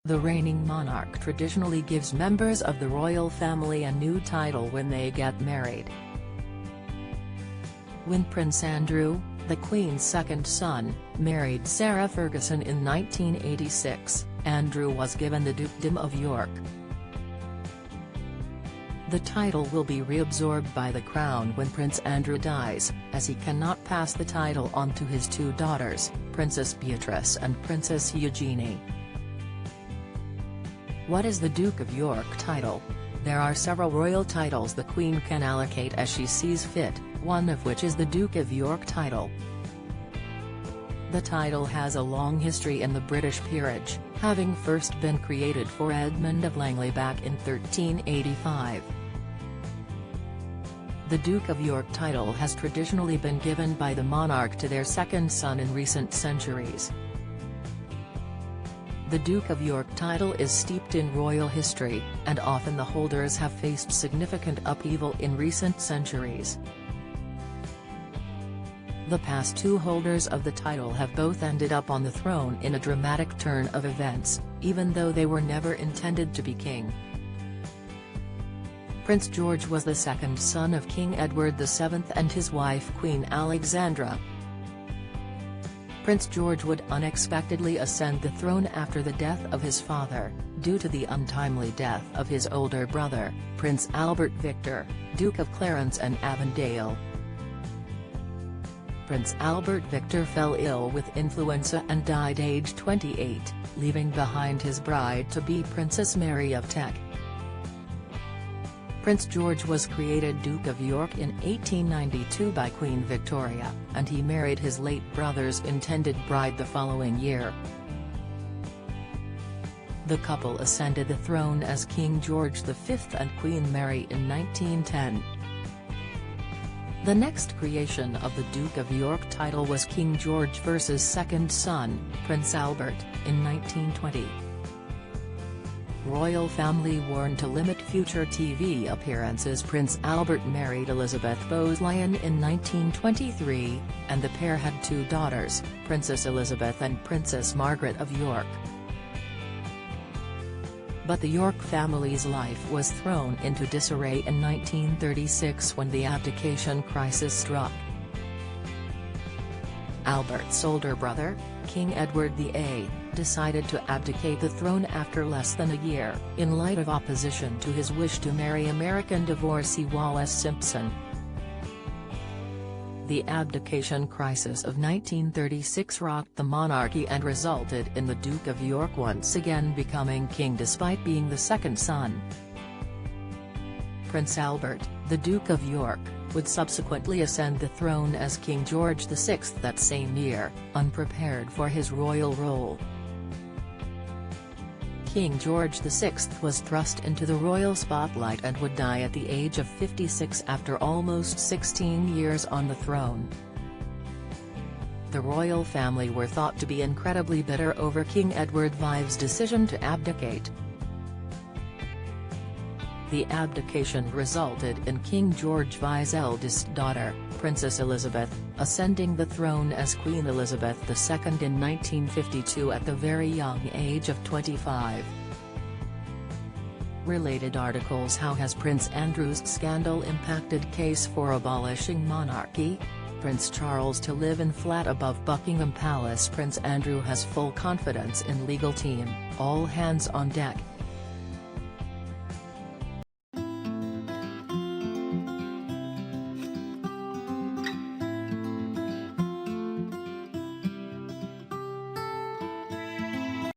The reigning monarch traditionally gives members of the royal family a new title when they get married. When Prince Andrew, the Queen's second son, married Sarah Ferguson in 1986, Andrew was given the Dukedom of York. The title will be reabsorbed by the Crown when Prince Andrew dies, as he cannot pass the title on to his two daughters, Princess Beatrice and Princess Eugenie. What is the Duke of York title? There are several royal titles the Queen can allocate as she sees fit, one of which is the Duke of York title. The title has a long history in the British peerage, having first been created for Edmund of Langley back in 1385. The Duke of York title has traditionally been given by the monarch to their second son in recent centuries. The Duke of York title is steeped in royal history, and often the holders have faced significant upheaval in recent centuries. The past two holders of the title have both ended up on the throne in a dramatic turn of events, even though they were never intended to be king. Prince George was the second son of King Edward VII and his wife Queen Alexandra. Prince George would unexpectedly ascend the throne after the death of his father, due to the untimely death of his older brother, Prince Albert Victor, Duke of Clarence and Avondale. Prince Albert Victor fell ill with influenza and died aged 28, leaving behind his bride-to-be Princess Mary of Teck. Prince George was created Duke of York in 1892 by Queen Victoria, and he married his late brother's intended bride the following year. The couple ascended the throne as King George V and Queen Mary in 1910. The next creation of the Duke of York title was King George I's second son, Prince Albert, in 1920. Royal family warned to limit future TV appearances. Prince Albert married Elizabeth Bowes-Lyon in 1923, and the pair had two daughters, Princess Elizabeth and Princess Margaret of York. But the York family's life was thrown into disarray in 1936 when the abdication crisis struck. Albert's older brother, King Edward VIII, decided to abdicate the throne after less than a year, in light of opposition to his wish to marry American divorcee Wallis Simpson. The abdication crisis of 1936 rocked the monarchy and resulted in the Duke of York once again becoming king despite being the second son. Prince Albert, the Duke of York, would subsequently ascend the throne as King George VI that same year, unprepared for his royal role. King George VI was thrust into the royal spotlight and would die at the age of 56 after almost 16 years on the throne. The royal family were thought to be incredibly bitter over King Edward V's decision to abdicate. The abdication resulted in King George V's eldest daughter, Princess Elizabeth, ascending the throne as Queen Elizabeth II in 1952 at the very young age of 25. Related articles: How has Prince Andrew's scandal impacted case for abolishing monarchy? Prince Charles to live in flat above Buckingham Palace. Prince Andrew has full confidence in legal team, all hands on deck.